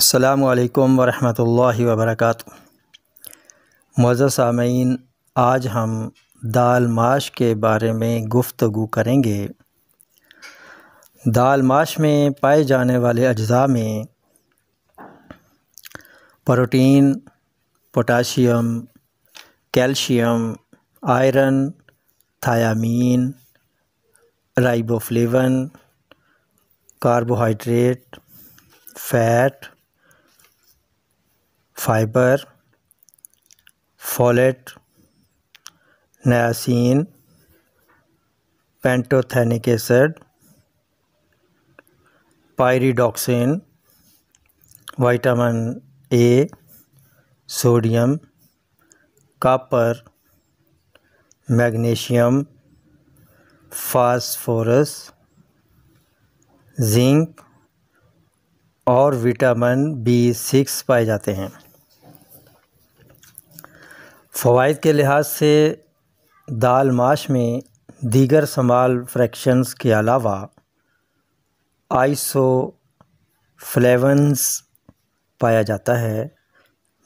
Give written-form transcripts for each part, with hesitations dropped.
السلام علیکم ورحمۃ اللہ وبرکاتہ۔ معزز سامعین، آج ہم دال ماش کے بارے میں گفتگو کریں گے۔ دال ماش میں پائے جانے والے اجزاء میں protein, potassium, calcium, iron, thiamine, riboflavin, carbohydrate, fat, fibre, folate, niacin, pantothenic acid, pyridoxine, vitamin A, sodium, copper, magnesium, phosphorus, zinc اور وٹامن B6 پائے جاتے ہیں۔ فوائد کے لحاظ سے دال ماش میں دیگر سمال فریکشنز کے علاوہ آئسو فلیونز پایا جاتا ہے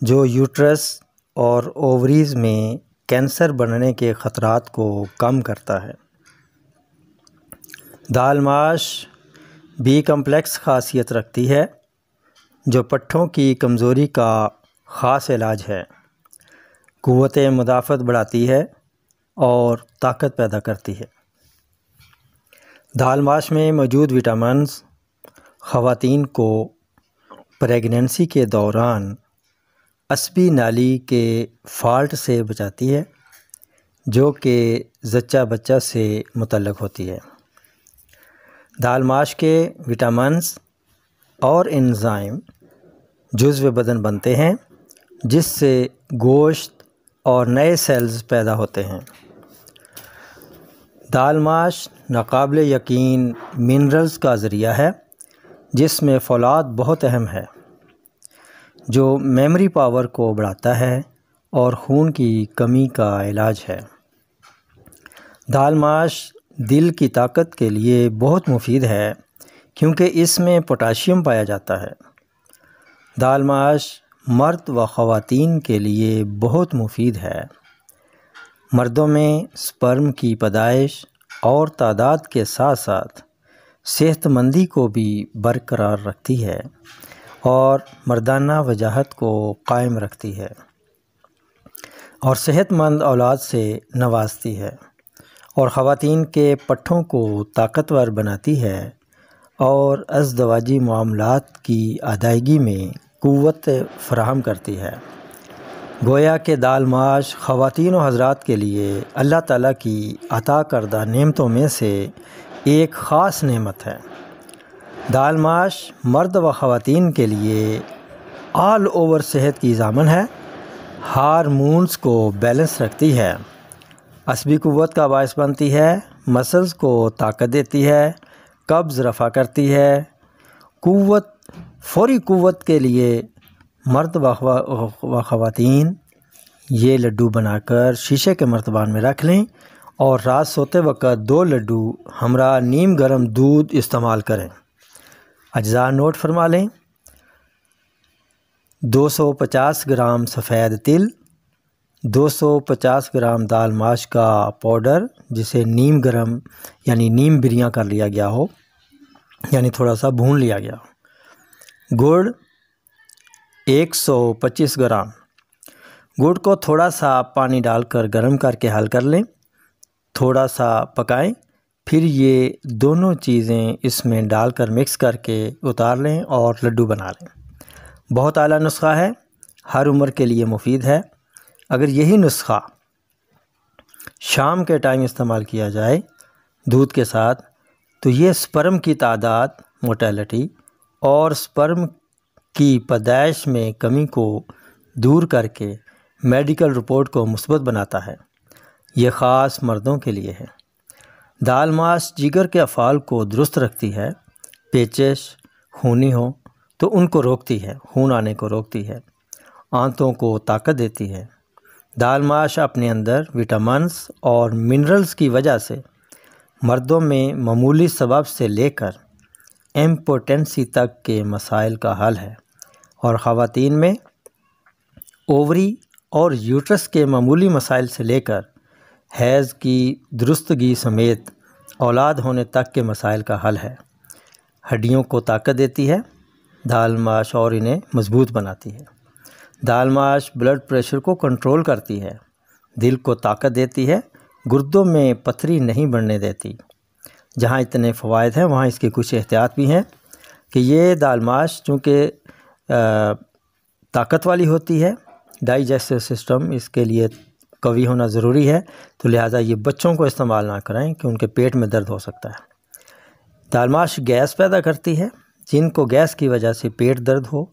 جو یوٹرس اور اووریز میں کینسر بننے کے خطرات کو کم کرتا ہے۔ دال ماش B کمپلیکس خاصیت رکھتی ہے جو پٹھوں کی کمزوری کا خاص علاج ہے، قوت مدافعت بڑھاتی ہے اور طاقت پیدا کرتی ہے۔ دال ماش میں موجود وٹامنز خواتین کو پریگننسی کے دوران عصبی نالی کے فالٹ سے بچاتی ہے جو کہ زچہ بچہ سے متعلق ہوتی ہے۔ دال ماش کے وٹامنز اور انزائم جزو بدن بنتے ہیں جس سے گوشت اور نئے سیلز پیدا ہوتے ہیں۔ دال ماش ناقابل یقین منرلز کا ذریعہ ہے جس میں فولاد بہت اہم ہے جو میموری پاور کو بڑھاتا ہے اور خون کی کمی کا علاج ہے۔ دال ماش دل کی طاقت کے لیے بہت مفید ہے کیونکہ اس میں پوٹاشیم پایا جاتا ہے۔ دال ماش مرد و خواتین کے لیے بہت مفید ہے۔ مردوں میں سپرم کی پیدائش اور تعداد کے ساتھ ساتھ صحت مندی کو بھی برقرار رکھتی ہے اور مردانہ وجاہت کو قائم رکھتی ہے اور صحت مند اولاد سے نوازتی ہے اور خواتین کے پٹھوں کو طاقتور بناتی ہے اور ازدواجی معاملات کی ادائیگی میں قوت فراہم کرتی ہے۔ گویا کہ دال ماش خواتین و حضرات کے لیے اللہ تعالیٰ کی عطا کردہ نعمتوں میں سے ایک خاص نعمت ہے۔ دال ماش مرد و خواتین کے لیے آل اوور صحت کی ضامن ہے، ہارمونز کو بیلنس رکھتی ہے، عصبی قوت کا باعث بنتی ہے، مسلز کو طاقت دیتی ہے، قبض رفع کرتی ہے۔ فوری قوت کے لیے مرد و خواتین یہ لڈو بنا کر شیشے کے مرتبان میں رکھ لیں اور رات سوتے وقت 2 لڈو ہمراہ نیم گرم دودھ استعمال کریں۔ اجزاء نوٹ فرما لیں: 250 گرام سفید تل، 250 گرام دال ماش کا پاؤڈر جسے نیم گرم یعنی نیم بریاں کر لیا گیا ہو، یعنی تھوڑا سا بھون لیا گیا ہو، گڑ 125 گرام۔ گڑ کو تھوڑا سا پانی ڈال کر گرم کر کے حل کر لیں، تھوڑا سا پکائیں، پھر یہ دونوں چیزیں اس میں ڈال کر مکس کر کے اتار لیں اور لڈو بنا لیں۔ بہت اعلیٰ نسخہ ہے، ہر عمر کے لیے مفید ہے۔ اگر یہی نسخہ شام کے ٹائم استعمال کیا جائے دودھ کے ساتھ تو یہ سپرم کی تعداد، موٹیلٹی اور سپرم کی پیدائش میں کمی کو دور کر کے میڈیکل رپورٹ کو مثبت بناتا ہے۔ یہ خاص مردوں کے لیے ہے۔ دال ماش جگر کے افعال کو درست رکھتی ہے، پیچش خونی ہو تو ان کو روکتی ہے، خون آنے کو روکتی ہے، آنتوں کو طاقت دیتی ہے۔ دال ماش اپنے اندر وٹامنز اور منرلز کی وجہ سے مردوں میں معمولی سبب سے لے کر امپوٹنسی تک کے مسائل کا حل ہے۔ اور خواتین میں اووری اور یوٹرس کے معمولی مسائل سے لے کر حیض کی درستگی سمیت اولاد ہونے تک کے مسائل کا حل ہے۔ ہڈیوں کو طاقت دیتی ہے دال ماش اور انہیں مضبوط بناتی ہے۔ دال ماش بلڈ پریشر کو کنٹرول کرتی ہے، دل کو طاقت دیتی ہے، گردوں میں پتھری نہیں بڑھنے دیتی۔ جہاں اتنے فوائد ہیں وہاں اس کے کچھ احتیاط بھی ہیں کہ یہ دال ماش چونکہ طاقت والی ہوتی ہے، ڈائجسٹو سسٹم اس کے لیے قوی ہونا ضروری ہے، تو لہٰذا یہ بچوں کو استعمال نہ کریں کہ ان کے پیٹ میں درد ہو سکتا ہے۔ دال ماش گیس پیدا کرتی ہے، جن کو گیس کی وجہ سے پیٹ درد ہو،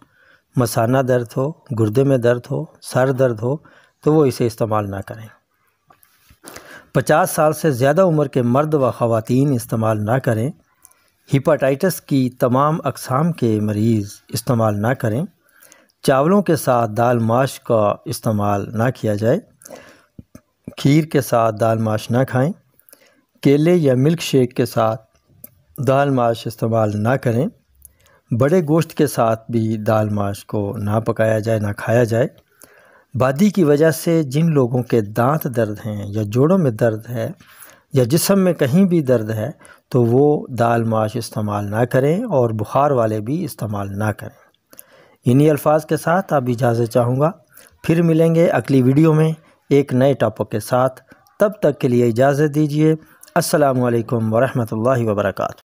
مثانہ درد ہو، گردے میں درد ہو، سر درد ہو تو وہ اسے استعمال نہ کریں۔ 50 سال سے زیادہ عمر کے مرد و خواتین استعمال نہ کریں۔ ہیپاٹائٹس کی تمام اقسام کے مریض استعمال نہ کریں۔ چاولوں کے ساتھ دال ماش کا استعمال نہ کیا جائے۔ کھیر کے ساتھ دال ماش نہ کھائیں۔ کیلے یا ملک شیک کے ساتھ دال ماش استعمال نہ کریں۔ بڑے گوشت کے ساتھ بھی دال ماش کو نہ پکایا جائے، نہ کھایا جائے۔ بادی کی وجہ سے جن لوگوں کے دانت درد ہیں یا جوڑوں میں درد ہے یا جسم میں کہیں بھی درد ہے تو وہ دال ماش استعمال نہ کریں اور بخار والے بھی استعمال نہ کریں۔ انہی الفاظ کے ساتھ اب اجازت چاہوں گا، پھر ملیں گے اگلی ویڈیو میں ایک نئے ٹاپک کے ساتھ۔ تب تک کے لیے اجازت دیجیے۔ السلام علیکم ورحمۃ اللہ وبرکاتہ۔